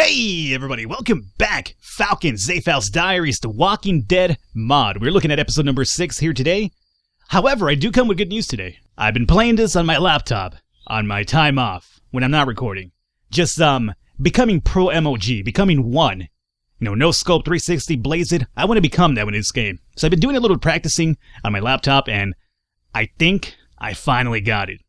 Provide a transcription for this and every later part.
Hey everybody, welcome back! Falcon, Zafehouse Diaries, The Walking Dead mod. We're looking at episode number 6 here today. However, I do come with good news today. I've been playing this on my laptop, on my time off, when I'm not recording. Just, becoming pro MOG, becoming one. You know, no scope, 360, blaze it. I want to become that in this game. So I've been doing a little practicing on my laptop, and I think I finally got it.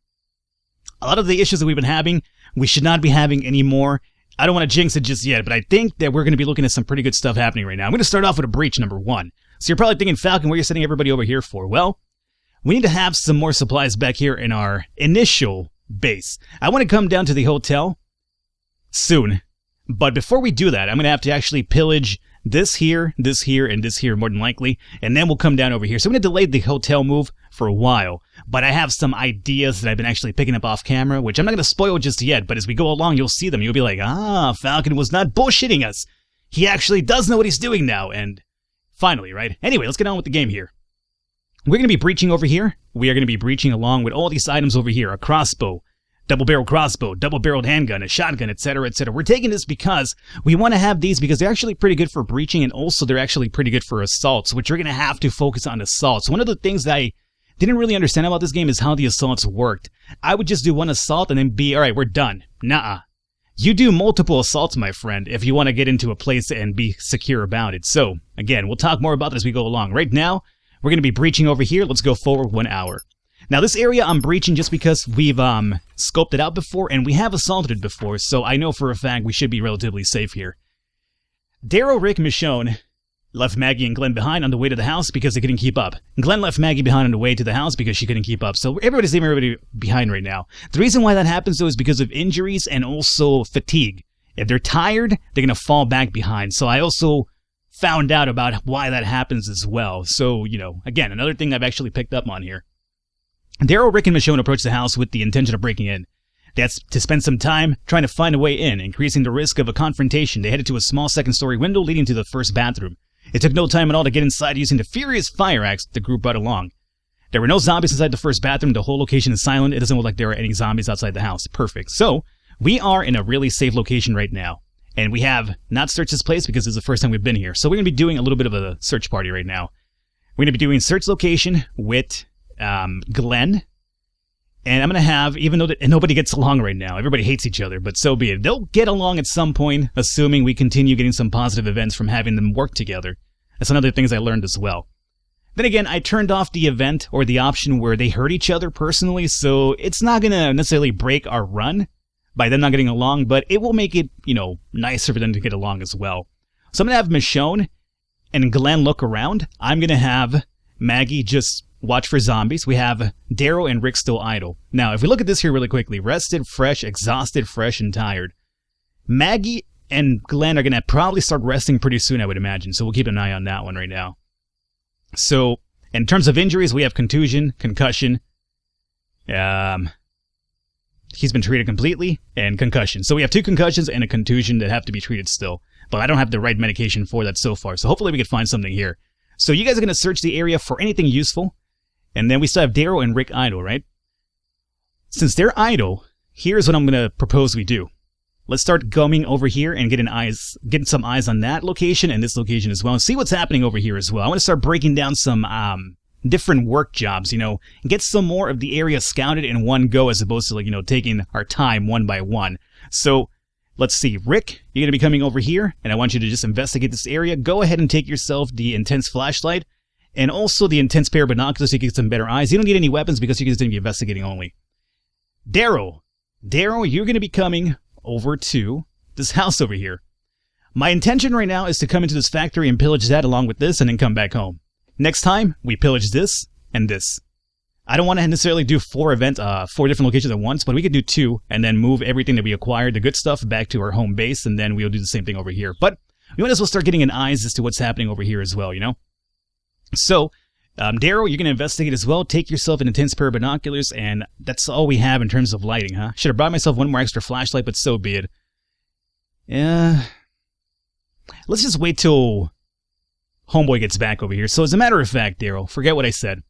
A lot of the issues that we've been having, we should not be having anymore. I don't want to jinx it just yet, but I think that we're going to be looking at some pretty good stuff happening right now. I'm going to start off with a breach number 1. So you're probably thinking, Falcon, what are you sending everybody over here for? Well, we need to have some more supplies back here in our initial base. I want to come down to the hotel soon, but before we do that, I'm going to have to actually pillage this here, and this here more than likely, and then we'll come down over here. So I'm going to delay the hotel move for a while, but I have some ideas that I've been actually picking up off camera, which I'm not going to spoil just yet, but as we go along, you'll see them. You'll be like, Falcon was not bullshitting us. He actually does know what he's doing now, and finally, right? Anyway, let's get on with the game here. We're going to be breaching over here. We are going to be breaching along with all these items over here, a crossbow, double-barreled crossbow, double-barreled handgun, a shotgun, etc., etc. We're taking this because we want to have these because they're actually pretty good for breaching, and also they're actually pretty good for assaults, which we're going to have to focus on assaults. One of the things that I didn't really understand about this game is how the assaults worked. I would just do one assault and then be, alright, we're done. Nuh-uh. You do multiple assaults, my friend, if you want to get into a place and be secure about it. So, again, we'll talk more about that as we go along. Right now, we're going to be breaching over here. Let's go forward 1 hour. Now, this area I'm breaching just because we've scoped it out before, and we have assaulted it before, so I know for a fact we should be relatively safe here. Daryl, Rick, Michonne left Maggie and Glenn behind on the way to the house because they couldn't keep up. Glenn left Maggie behind on the way to the house because she couldn't keep up, so everybody's leaving everybody behind right now. The reason why that happens, though, is because of injuries and also fatigue. If they're tired, they're going to fall back behind, so I also found out about why that happens as well. So, you know, again, another thing I've actually picked up on here. Daryl, Rick, and Michonne approached the house with the intention of breaking in. That's to spend some time trying to find a way in, increasing the risk of a confrontation. They headed to a small second-story window leading to the first bathroom. It took no time at all to get inside using the furious fire axe the group brought along. There were no zombies inside the first bathroom. The whole location is silent. It doesn't look like there are any zombies outside the house. Perfect. So, we are in a really safe location right now. And we have not searched this place because this is the first time we've been here. So we're going to be doing a little bit of a search party right now. We're going to be doing search location with Glenn, and I'm going to have, even though nobody gets along right now, everybody hates each other, but so be it. They'll get along at some point, assuming we continue getting some positive events from having them work together. That's another thing I learned as well. Then again, I turned off the event, or the option where they hurt each other personally, so it's not going to necessarily break our run by them not getting along, but it will make it, you know, nicer for them to get along as well. So I'm going to have Michonne and Glenn look around. I'm going to have Maggie just watch for zombies. We have Daryl and Rick still idle. Now, if we look at this here really quickly, rested, fresh, exhausted, fresh, and tired. Maggie and Glenn are going to probably start resting pretty soon, I would imagine, so we'll keep an eye on that one right now. So, in terms of injuries, we have contusion, concussion. He's been treated completely, and concussion. So we have 2 concussions and a contusion that have to be treated still. But I don't have the right medication for that so far, so hopefully we can find something here. So you guys are going to search the area for anything useful. And then we still have Daryl and Rick idle, right? Since they're idle, here's what I'm going to propose we do. Let's start gumming over here and getting some eyes on that location and this location as well. And see what's happening over here as well. I want to start breaking down some different work jobs, you know, and get some more of the area scouted in one go as opposed to, like, you know, taking our time one by one. So, let's see. Rick, you're going to be coming over here, and I want you to just investigate this area. Go ahead and take yourself the intense flashlight and also the intense pair of binoculars so you can get some better eyes. You don't need any weapons because you're just going to be investigating only. Daryl, you're going to be coming over to this house over here. My intention right now is to come into this factory and pillage that along with this and then come back home. Next time, we pillage this and this. I don't want to necessarily do 4 different locations at once, but we could do 2 and then move everything that we acquired, the good stuff, back to our home base, and then we'll do the same thing over here. But we might as well start getting an eyes as to what's happening over here as well, you know? So, Daryl, you're going to investigate as well. Take yourself an intense pair of binoculars, and that's all we have in terms of lighting, huh? Should have brought myself one more extra flashlight, but so be it. Yeah. Let's just wait till Homeboy gets back over here. So as a matter of fact, Daryl, forget what I said.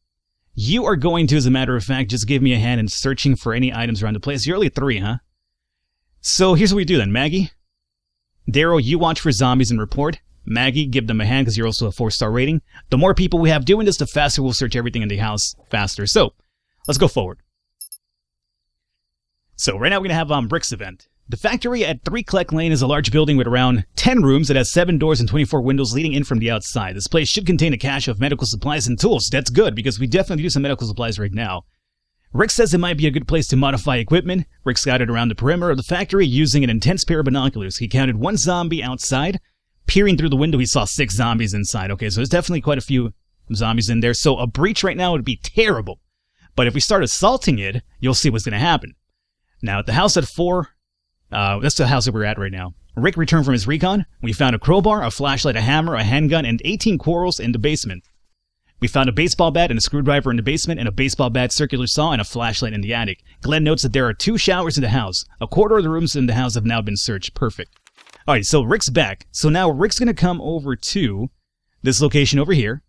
You are going to, as a matter of fact, just give me a hand in searching for any items around the place. You're only 3, huh? So here's what we do then. Maggie, Daryl, you watch for zombies and report. Maggie, give them a hand because you're also a 4-star rating. The more people we have doing this, the faster we'll search everything in the house faster. So, let's go forward. So, right now we're going to have Rick's event. The factory at 3 Kleck Lane is a large building with around 10 rooms. It has 7 doors and 24 windows leading in from the outside. This place should contain a cache of medical supplies and tools. That's good, because we definitely do some medical supplies right now. Rick says it might be a good place to modify equipment. Rick scouted around the perimeter of the factory using an intense pair of binoculars. He counted 1 zombie outside. Peering through the window, he saw 6 zombies inside. Okay, so there's definitely quite a few zombies in there. So a breach right now would be terrible. But if we start assaulting it, you'll see what's going to happen. Now, at the house at 4... that's the house that we're at right now. Rick returned from his recon. We found a crowbar, a flashlight, a hammer, a handgun, and 18 quarrels in the basement. We found a baseball bat and a screwdriver in the basement, and a baseball bat, circular saw, and a flashlight in the attic. Glenn notes that there are 2 showers in the house. A quarter of the rooms in the house have now been searched. Perfect. Alright, so Rick's back. So now Rick's going to come over to this location over here.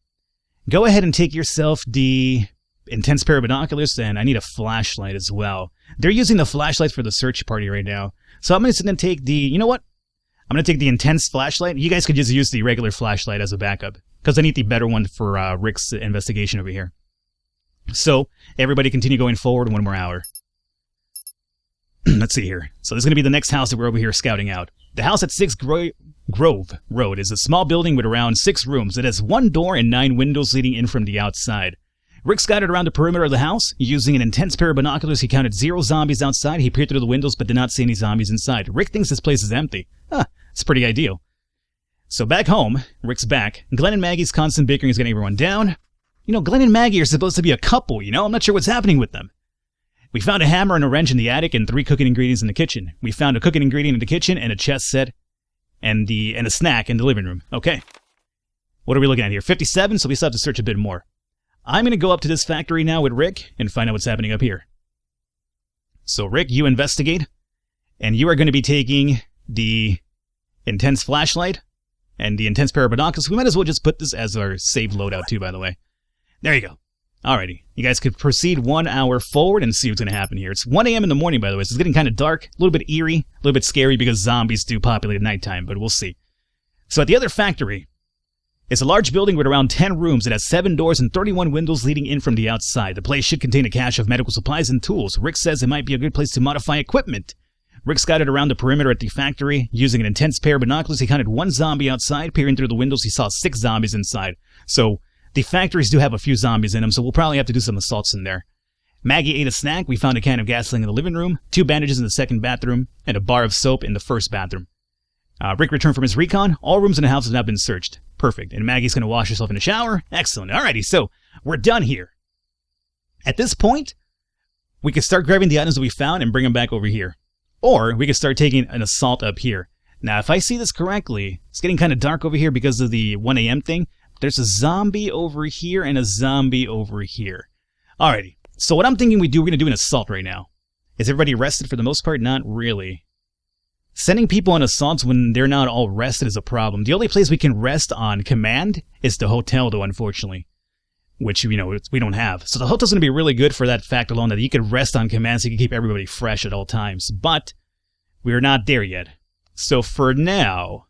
Go ahead and take yourself the intense pair of binoculars, and I need a flashlight as well. They're using the flashlight for the search party right now. So I'm just going to take the, you know what? I'm going to take the intense flashlight. You guys could just use the regular flashlight as a backup, because I need the better one for Rick's investigation over here. So, everybody continue going forward 1 more hour. Let's see here. So this is going to be the next house that we're over here scouting out. The house at 6 Grove Road is a small building with around 6 rooms. It has 1 door and 9 windows leading in from the outside. Rick scouted around the perimeter of the house. Using an intense pair of binoculars, he counted 0 zombies outside. He peered through the windows but did not see any zombies inside. Rick thinks this place is empty. It's pretty ideal. So back home, Rick's back. Glenn and Maggie's constant bickering is getting everyone down. You know, Glenn and Maggie are supposed to be a couple, you know? I'm not sure what's happening with them. We found a hammer and a wrench in the attic and 3 cooking ingredients in the kitchen. We found a cooking ingredient in the kitchen and a chess set and a snack in the living room. Okay. What are we looking at here? 57, so we still have to search a bit more. I'm going to go up to this factory now with Rick and find out what's happening up here. So Rick, you investigate, and you are going to be taking the intense flashlight and the intense pair of binoculars. We might as well just put this as our save loadout too, by the way. There you go. Alrighty. You guys could proceed 1 hour forward and see what's going to happen here. It's 1 a.m. in the morning, by the way, so it's getting kind of dark, a little bit eerie, a little bit scary because zombies do populate at nighttime, but we'll see. So at the other factory, it's a large building with around 10 rooms. It has 7 doors and 31 windows leading in from the outside. The place should contain a cache of medical supplies and tools. Rick says it might be a good place to modify equipment. Rick scouted around the perimeter at the factory. Using an intense pair of binoculars, he counted 1 zombie outside. Peering through the windows, he saw 6 zombies inside. So the factories do have a few zombies in them, so we'll probably have to do some assaults in there. Maggie ate a snack. We found a can of gasoline in the living room, 2 bandages in the second bathroom, and a bar of soap in the first bathroom. Rick returned from his recon. All rooms in the house have now been searched. Perfect. And Maggie's going to wash herself in the shower. Excellent. Alrighty, so we're done here. At this point, we can start grabbing the items that we found and bring them back over here. Or we can start taking an assault up here. Now, if I see this correctly, it's getting kind of dark over here because of the 1 a.m. thing. There's a zombie over here and a zombie over here. Alrighty. So what I'm thinking we're going to do an assault right now. Is everybody rested for the most part? Not really. Sending people on assaults when they're not all rested is a problem. The only place we can rest on command is the hotel, though, unfortunately. Which, you know, we don't have. So the hotel's going to be really good for that fact alone, that you can rest on command so you can keep everybody fresh at all times. But we're not there yet. So for now,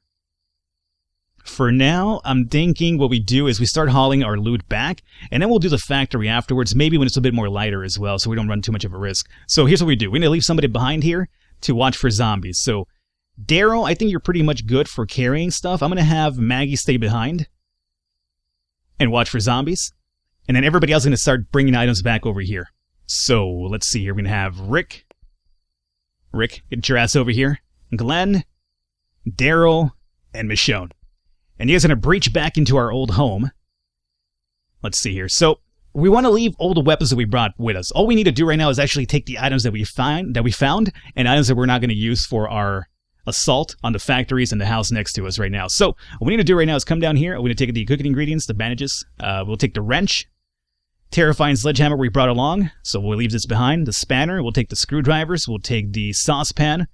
I'm thinking what we do is we start hauling our loot back, and then we'll do the factory afterwards, maybe when it's a bit more lighter as well, so we don't run too much of a risk. So here's what we do. We're going to leave somebody behind here to watch for zombies. So Daryl, I think you're pretty much good for carrying stuff. I'm going to have Maggie stay behind and watch for zombies. And then everybody else is going to start bringing items back over here. So, let's see here. We're going to have Rick. Rick, get your ass over here. Glenn, Daryl, and Michonne. And you guys are going to breach back into our old home. Let's see here. So, we want to leave all the weapons that we brought with us. All we need to do right now is actually take the items that we found, and items that we're not going to use for our assault on the factories and the house next to us right now. So, what we need to do right now is come down here. We're going to take the cooking ingredients, the bandages. We'll take the wrench. Terrifying sledgehammer we brought along, so we'll leave this behind. The spanner, we'll take the screwdrivers, we'll take the saucepan,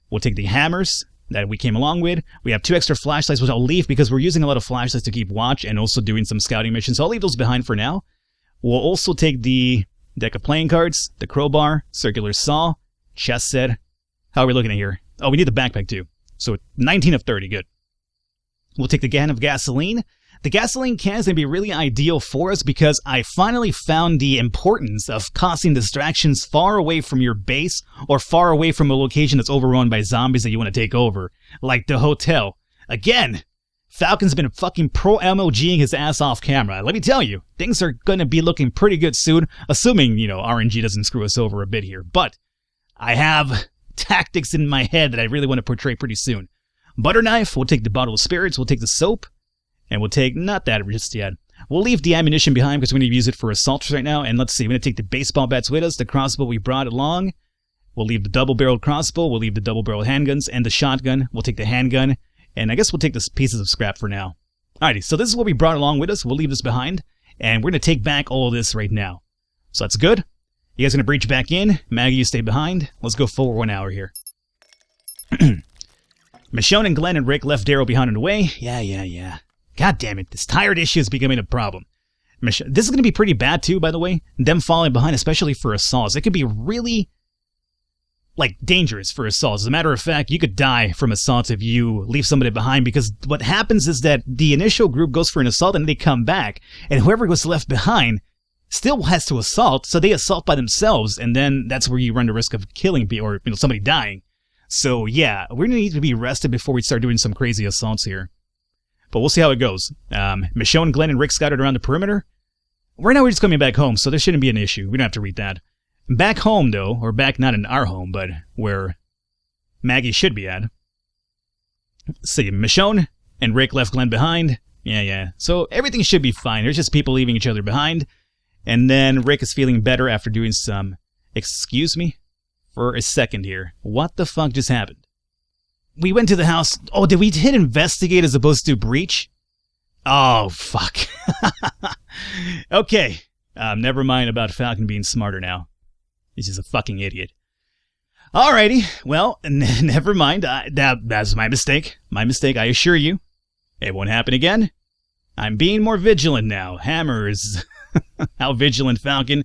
we'll take the hammers that we came along with. We have 2 extra flashlights, which I'll leave because we're using a lot of flashlights to keep watch and also doing some scouting missions, so I'll leave those behind for now. We'll also take the deck of playing cards, the crowbar, circular saw, chess set. How are we looking at here? Oh, we need the backpack too. So 19 of 30, good. We'll take the can of gasoline. The gasoline can is going to be really ideal for us because I finally found the importance of causing distractions far away from your base or far away from a location that's overrun by zombies that you want to take over. Like the hotel. Again, Falcon's been fucking pro-MLGing his ass off camera. Let me tell you, things are going to be looking pretty good soon, assuming, RNG doesn't screw us over a bit here. But I have tactics in my head that I really want to portray pretty soon. Butter knife, we'll take the bottle of spirits, we'll take the soap, and we'll take, not that just yet. We'll leave the ammunition behind because we're going to use it for assaults right now. And let's see, we're going to take the baseball bats with us, the crossbow we brought along. We'll leave the double-barreled crossbow, we'll leave the double-barreled handguns and the shotgun. We'll take the handgun, and I guess we'll take the pieces of scrap for now. Alrighty, so this is what we brought along with us. We'll leave this behind, and we're going to take back all of this right now. So that's good. You guys are going to breach back in. Maggie, you stay behind. Let's go forward 1 hour here. Michonne and Glenn and Rick left Daryl behind on the way. Yeah. God damn it, this tired issue is becoming a problem. This is going to be pretty bad too, by the way. Them falling behind, especially for assaults. It could be really, dangerous for assaults. As a matter of fact, you could die from assaults if you leave somebody behind, because what happens is that the initial group goes for an assault and they come back, and whoever was left behind still has to assault, so they assault by themselves, and then that's where you run the risk of killing people or somebody dying. So yeah, we're going to need to be rested before we start doing some crazy assaults here. But we'll see how it goes. Michonne, Glenn, and Rick scouted around the perimeter. Right now we're just coming back home, so there shouldn't be an issue. We don't have to read that. Back home, though, or back not in our home, but where Maggie should be at. Let's see, Michonne and Rick left Glenn behind. Yeah. So everything should be fine. There's just people leaving each other behind. And then Rick is feeling better after doing some... Excuse me? For a second here. What the fuck just happened? We went to the house. Oh, did we hit investigate as opposed to breach? Oh, fuck. Okay. Never mind about Falcon being smarter now. He's just a fucking idiot. Alrighty. Well, never mind. That's my mistake. My mistake, I assure you. It won't happen again. I'm being more vigilant now. Hammers. How vigilant, Falcon?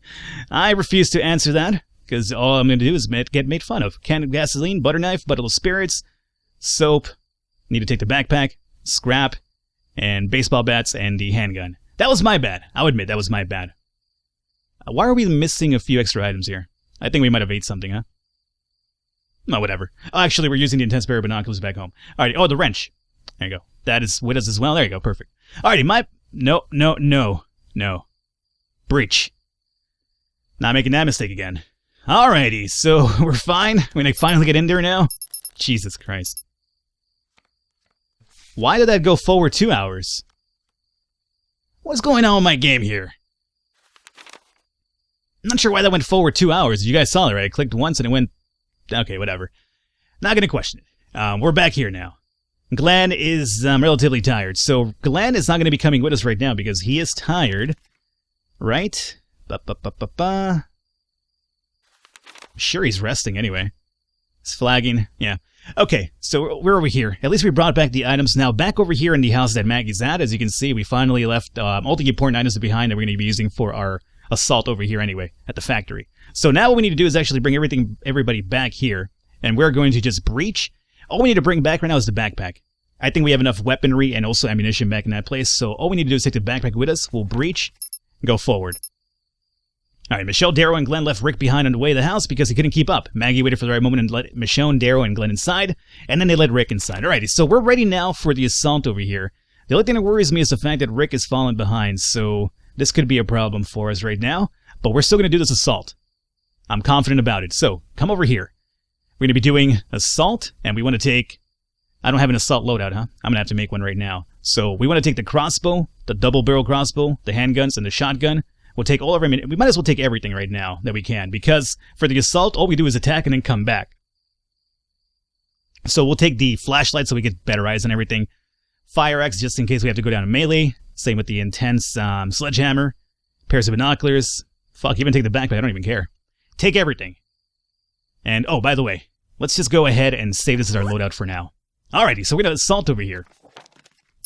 I refuse to answer that, because all I'm going to do is get made fun of. Can of gasoline, butter knife, bottle of spirits, soap, need to take the backpack, scrap, and baseball bats, and the handgun. That was my bad. I'll admit, that was my bad. Why are we missing a few extra items here? I think we might have ate something, huh? No, whatever. Oh, actually, we're using the intense pair of binoculars back home. Alrighty, oh, the wrench. There you go. That is with us as well. There you go, perfect. Alrighty, No. Breach. Not making that mistake again. Alrighty, so we're fine. We're gonna finally get in there now. Jesus Christ. Why did that go forward 2 hours? What's going on with my game here? I'm not sure why that went forward 2 hours. You guys saw it, right? I clicked once and it went... Okay, whatever. Not gonna question it. We're back here now. Glenn is relatively tired, so Glenn is not gonna be coming with us right now because he is tired. Right? Sure, he's resting anyway. He's flagging. Yeah. Okay, so we're over here. At least we brought back the items. Now, back over here in the house that Maggie's at, as you can see, we finally left all the important items behind that we're going to be using for our assault over here anyway, at the factory. So now what we need to do is actually bring everybody back here, and we're going to just breach. All we need to bring back right now is the backpack. I think we have enough weaponry and also ammunition back in that place, so all we need to do is take the backpack with us. We'll breach. Go forward. Alright, Michelle, Darrow, and Glenn left Rick behind on the way to the house because he couldn't keep up. Maggie waited for the right moment and let Michonne, Darrow, and Glenn inside, and then they let Rick inside. Alrighty, so we're ready now for the assault over here. The only thing that worries me is the fact that Rick is falling behind, so this could be a problem for us right now, but we're still going to do this assault. I'm confident about it, so come over here. We're going to be doing assault, and we want to take... I don't have an assault loadout, huh? I'm going to have to make one right now. So we want to take the crossbow, the double-barrel crossbow, the handguns, and the shotgun. We'll take all of our... We might as well take everything right now that we can, because for the assault, all we do is attack and then come back. So we'll take the flashlight so we get better eyes and everything. Fire axe just in case we have to go down to melee. Same with the intense sledgehammer. Pairs of binoculars. Fuck, even take the backpack. I don't even care. Take everything. And, oh, by the way, let's just go ahead and save this as our loadout for now. Alrighty, so we're going to assault over here.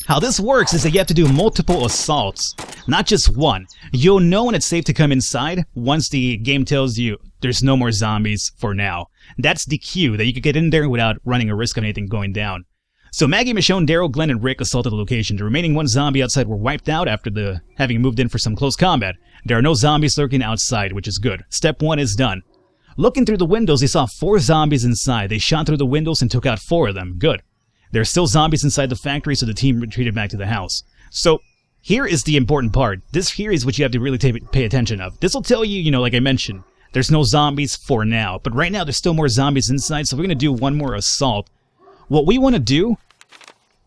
How this works is that you have to do multiple assaults, not just one. You'll know when it's safe to come inside once the game tells you there's no more zombies for now. That's the cue that you could get in there without running a risk of anything going down. So Maggie, Michonne, Daryl, Glenn, and Rick assaulted the location. The remaining one zombie outside were wiped out after having moved in for some close combat. There are no zombies lurking outside, which is good. Step 1 is done. Looking through the windows, they saw 4 zombies inside. They shot through the windows and took out 4 of them. Good. There are still zombies inside the factory, so the team retreated back to the house. So, here is the important part. This here is what you have to really pay attention of. This will tell you, like I mentioned, there's no zombies for now. But right now, there's still more zombies inside, so we're going to do one more assault. What we want to do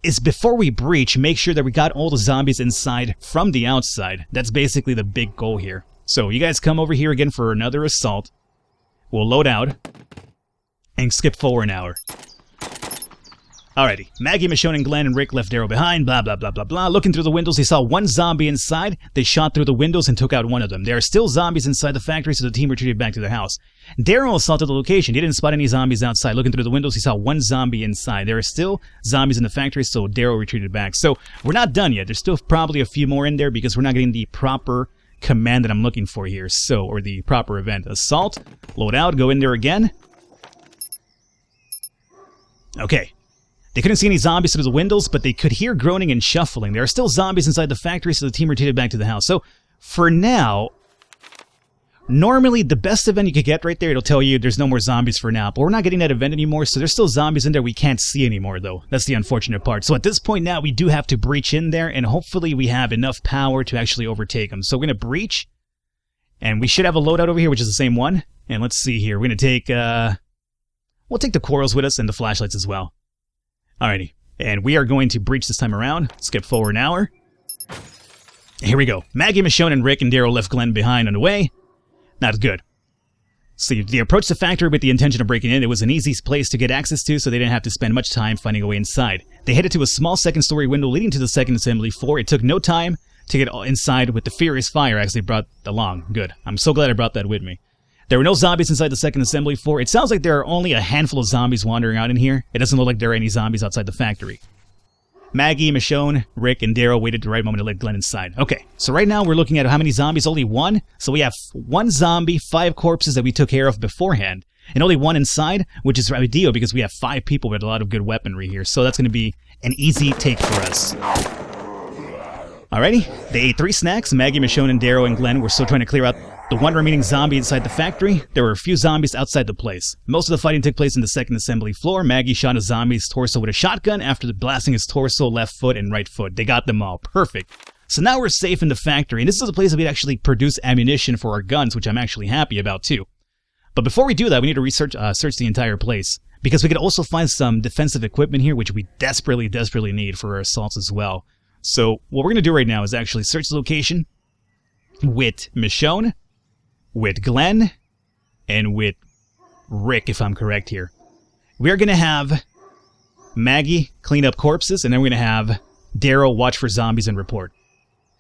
is, before we breach, make sure that we got all the zombies inside from the outside. That's basically the big goal here. So, you guys come over here again for another assault. We'll load out and skip forward an hour. Alrighty, Maggie, Michonne, and Glenn and Rick left Daryl behind, blah, blah, blah, blah, blah. Looking through the windows, they saw 1 zombie inside. They shot through the windows and took out 1 of them. There are still zombies inside the factory, so the team retreated back to their house. Daryl assaulted the location. He didn't spot any zombies outside. Looking through the windows, he saw 1 zombie inside. There are still zombies in the factory, so Daryl retreated back. So, we're not done yet. There's still probably a few more in there because we're not getting the proper command that I'm looking for here. So, or the proper event. Assault, load out, go in there again. Okay. They couldn't see any zombies through the windows, but they could hear groaning and shuffling. There are still zombies inside the factory, so the team retreated back to the house. So, for now, normally the best event you could get right there, it'll tell you there's no more zombies for now. But we're not getting that event anymore, so there's still zombies in there we can't see anymore, though. That's the unfortunate part. So at this point now, we do have to breach in there, and hopefully we have enough power to actually overtake them. So we're going to breach, and we should have a loadout over here, which is the same one. And let's see here. We're going to take, we'll take the quarrels with us and the flashlights as well. Alrighty, and we are going to breach this time around. Skip forward an hour. Here we go. Maggie, Michonne, and Rick and Daryl left Glenn behind on the way. Not good. See, they approached the factory with the intention of breaking in. It was an easy place to get access to, so they didn't have to spend much time finding a way inside. They headed to a small second-story window leading to the second assembly floor. It took no time to get inside with the furious fire axe they brought along. Good. I'm so glad I brought that with me. There were no zombies inside the second assembly floor. It sounds like there are only a handful of zombies wandering out in here. It doesn't look like there are any zombies outside the factory. Maggie, Michonne, Rick, and Daryl waited the right moment to let Glenn inside. Okay, so right now we're looking at how many zombies? Only 1. So we have 1 zombie, 5 corpses that we took care of beforehand, and only 1 inside, which is ideal because we have 5 people with a lot of good weaponry here. So that's going to be an easy take for us. Alrighty, they ate 3 snacks. Maggie, Michonne, and Daryl and Glenn were still trying to clear out the 1 remaining zombie inside the factory. There were a few zombies outside the place. Most of the fighting took place in the second assembly floor. Maggie shot a zombie's torso with a shotgun after blasting his torso, left foot, and right foot. They got them all. Perfect. So now we're safe in the factory, and this is a place that we actually produce ammunition for our guns, which I'm actually happy about too. But before we do that, we need to search the entire place, because we could also find some defensive equipment here, which we desperately need for our assaults as well. So what we're going to do right now is actually search the location with Michonne, with Glenn, and with Rick, if I'm correct here. We are going to have Maggie clean up corpses, and then we're going to have Daryl watch for zombies and report.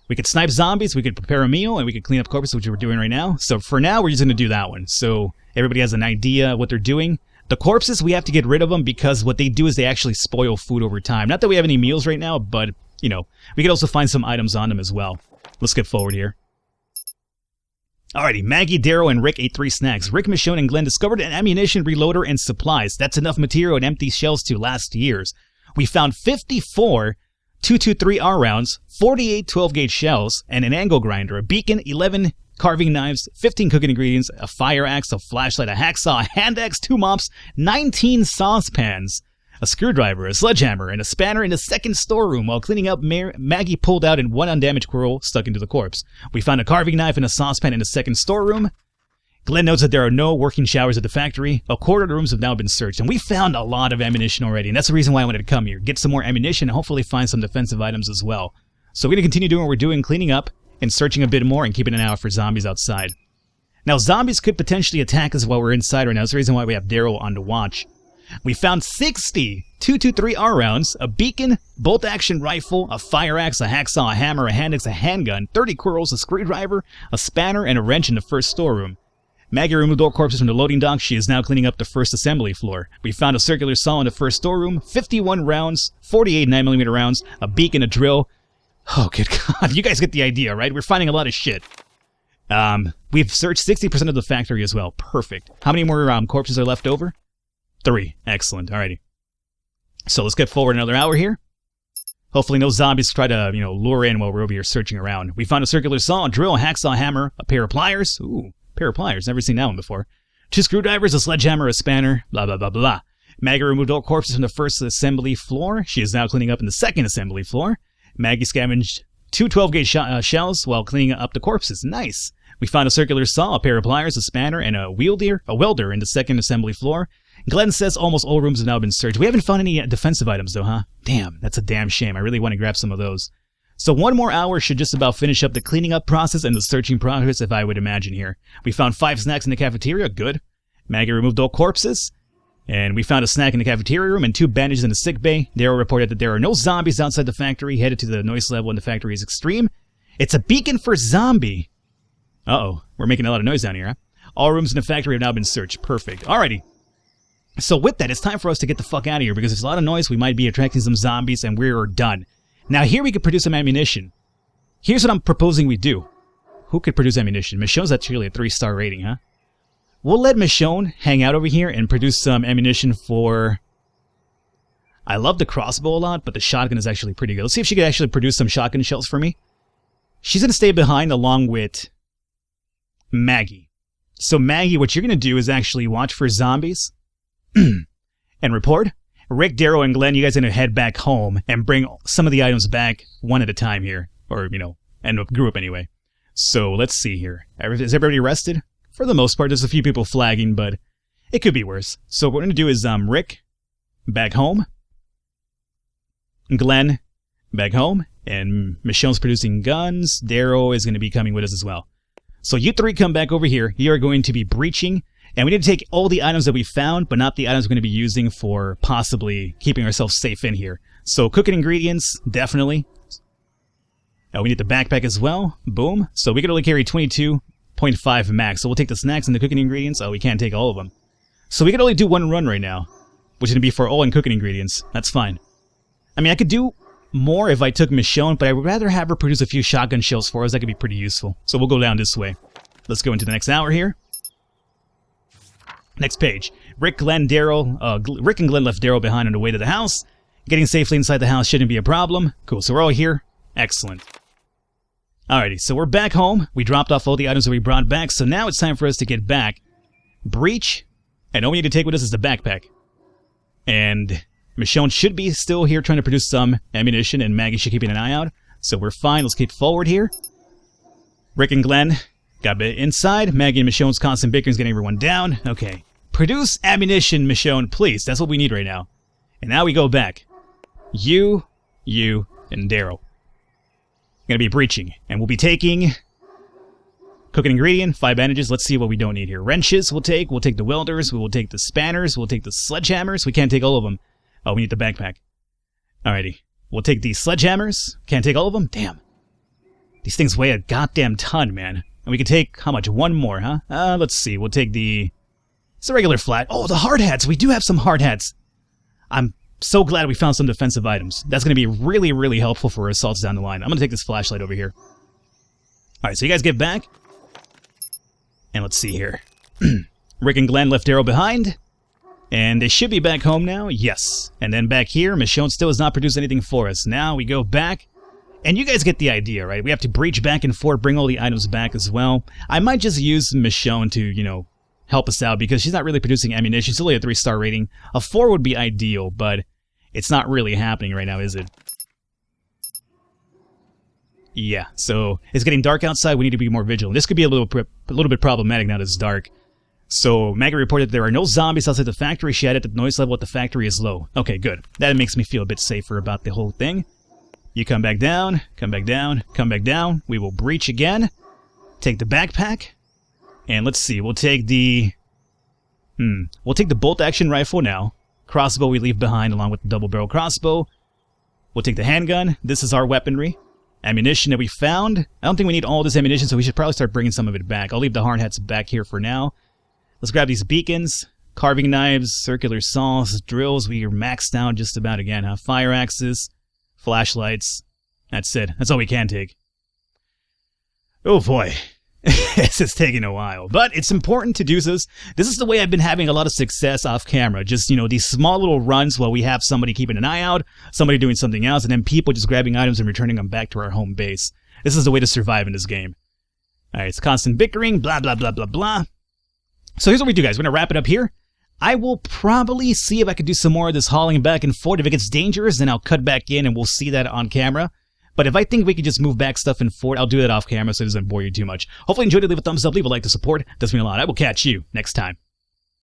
We could snipe zombies, we could prepare a meal, and we could clean up corpses, which we're doing right now. So for now, we're just going to do that one. So everybody has an idea what they're doing. The corpses, we have to get rid of them because what they do is they actually spoil food over time. Not that we have any meals right now, but, you know, we could also find some items on them as well. Let's skip forward here. Alrighty, Maggie, Daryl, and Rick ate 3 snacks. Rick, Michonne, and Glenn discovered an ammunition reloader and supplies. That's enough material and empty shells to last years. We found 54 223R rounds, 48 12-gauge shells, and an angle grinder, a beacon, 11 carving knives, 15 cooking ingredients, a fire axe, a flashlight, a hacksaw, a hand axe, 2 mops, 19 saucepans, a screwdriver, a sledgehammer, and a spanner in the second storeroom. While cleaning up, Maggie pulled out and 1 undamaged squirrel stuck into the corpse. We found a carving knife and a saucepan in the second storeroom. Glenn notes that there are no working showers at the factory. A quarter of the rooms have now been searched, and we found a lot of ammunition already, and that's the reason why I wanted to come here. Get some more ammunition and hopefully find some defensive items as well. So we're going to continue doing what we're doing, cleaning up and searching a bit more and keeping an eye out for zombies outside. Now, zombies could potentially attack us while we're inside right now. That's the reason why we have Daryl on the watch. We found 60 223R rounds, a beacon, bolt-action rifle, a fire axe, a hacksaw, a hammer, a hand axe, a handgun, 30 quirls, a screwdriver, a spanner, and a wrench in the first storeroom. Maggie removed all corpses from the loading dock. She is now cleaning up the first assembly floor. We found a circular saw in the first storeroom, 51 rounds, 48 9mm rounds, a beacon, a drill. Oh, good God. You guys get the idea, right? We're finding a lot of shit. We've searched 60% of the factory as well. Perfect. How many more corpses are left over? 3. Excellent. Alrighty. So let's get forward another hour here. Hopefully no zombies try to, lure in while we're over here searching around. We found a circular saw, a drill, a hacksaw hammer, a pair of pliers. Ooh, pair of pliers. Never seen that one before. 2 screwdrivers, a sledgehammer, a spanner, blah, blah, blah, blah. Maggie removed all corpses from the first assembly floor. She is now cleaning up in the second assembly floor. Maggie scavenged 2 12-gauge shells while cleaning up the corpses. Nice. We found a circular saw, a pair of pliers, a spanner, and a welder in the second assembly floor. Glenn says almost all rooms have now been searched. We haven't found any defensive items though, huh? Damn, that's a damn shame. I really want to grab some of those. So 1 more hour should just about finish up the cleaning up process and the searching process, if I would imagine here. We found 5 snacks in the cafeteria. Good. Maggie removed all corpses. And we found a snack in the cafeteria room and 2 bandages in the sick bay. Daryl reported that there are no zombies outside the factory, headed to the noise level in the factory is extreme. It's a beacon for zombie. Uh-oh, we're making a lot of noise down here, huh? All rooms in the factory have now been searched. Perfect. Alrighty. So with that, it's time for us to get the fuck out of here, because there's a lot of noise, we might be attracting some zombies, and we're done. Now here we could produce some ammunition. Here's what I'm proposing we do. Who could produce ammunition? Michonne's actually a 3-star rating, huh? We'll let Michonne hang out over here and produce some ammunition for... I love the crossbow a lot, but the shotgun is actually pretty good. Let's see if she could actually produce some shotgun shells for me. She's going to stay behind along with Maggie. So Maggie, what you're going to do is actually watch for zombies and report. Rick, Daryl, and Glenn, you guys are going to head back home and bring some of the items back one at a time here. Or, end up group anyway. So let's see here. Is everybody rested? For the most part, there's a few people flagging, but it could be worse. So what we're going to do is Rick, back home. Glenn, back home. And Michonne's producing guns. Daryl is going to be coming with us as well. So you 3 come back over here. You are going to be breaching. And we need to take all the items that we found, but not the items we're going to be using for possibly keeping ourselves safe in here. So cooking ingredients, definitely. We need the backpack as well. Boom. So we can only carry 22.5 max. So we'll take the snacks and the cooking ingredients. Oh, we can't take all of them. So we can only do 1 run right now, which is going to be for all in cooking ingredients. That's fine. I mean, I could do more if I took Michonne, but I would rather have her produce a few shotgun shells for us. That could be pretty useful. So we'll go down this way. Let's go into the next hour here. Next page. Rick and Glenn left Daryl behind on the way to the house. Getting safely inside the house shouldn't be a problem. Cool, so we're all here. Excellent. Alrighty, so we're back home. We dropped off all the items that we brought back, so now it's time for us to get back. Breach, and all we need to take with us is the backpack. And Michonne should be still here trying to produce some ammunition, and Maggie should keep an eye out. So we're fine. Let's keep forward here. Rick and Glenn got a bit inside. Maggie and Michonne's constant bickering is getting everyone down. Okay. Produce ammunition, Michonne, please. That's what we need right now. And now we go back. You, and Daryl. Gonna be breaching. And we'll be taking cooking ingredient, 5 bandages. Let's see what we don't need here. Wrenches we'll take. We'll take the welders. We will take the spanners. We'll take the sledgehammers. We can't take all of them. Oh, we need the backpack. Alrighty. We'll take the sledgehammers. Can't take all of them? Damn. These things weigh a goddamn ton, man. And we can take, how much? 1 more, huh? Let's see. We'll take the... It's a regular flat. Oh, the hard hats. We do have some hard hats. I'm so glad we found some defensive items. That's going to be really, really helpful for assaults down the line. I'm going to take this flashlight over here. Alright, so you guys get back. And let's see here. Rick and Glenn left Daryl behind. And they should be back home now. Yes. And then back here, Michonne still has not produced anything for us. Now we go back. And you guys get the idea, right? We have to breach back and forth, bring all the items back as well. I might just use Michonne to, help us out, because she's not really producing ammunition. She's only a 3-star rating. A 4 would be ideal, but it's not really happening right now, is it? Yeah, so it's getting dark outside. We need to be more vigilant. This could be a little bit problematic now that it's dark. So Maggie reported there are no zombies outside the factory. She added that the noise level at the factory is low. Okay, good. That makes me feel a bit safer about the whole thing. You come back down, come back down, come back down. We will breach again. Take the backpack. And let's see, we'll take the... We'll take the bolt-action rifle now. Crossbow we leave behind along with the double-barrel crossbow. We'll take the handgun. This is our weaponry. Ammunition that we found. I don't think we need all this ammunition, so we should probably start bringing some of it back. I'll leave the hard hats back here for now. Let's grab these beacons, carving knives, circular saws, drills. We are maxed out just about again, huh? Fire axes, flashlights. That's it. That's all we can take. Oh boy. This is taking a while, but it's important to do this. This is the way I've been having a lot of success off camera. Just, these small little runs while we have somebody keeping an eye out, somebody doing something else, and then people just grabbing items and returning them back to our home base. This is the way to survive in this game. Alright, it's constant bickering, blah, blah, blah, blah, blah. So here's what we do, guys. We're going to wrap it up here. I will probably see if I can do some more of this hauling back and forth. If it gets dangerous, then I'll cut back in and we'll see that on camera. But if I think we can just move back stuff and forward, I'll do that off camera so it doesn't bore you too much. Hopefully you enjoyed it. Leave a thumbs up, leave a like to support. It does mean a lot. I will catch you next time.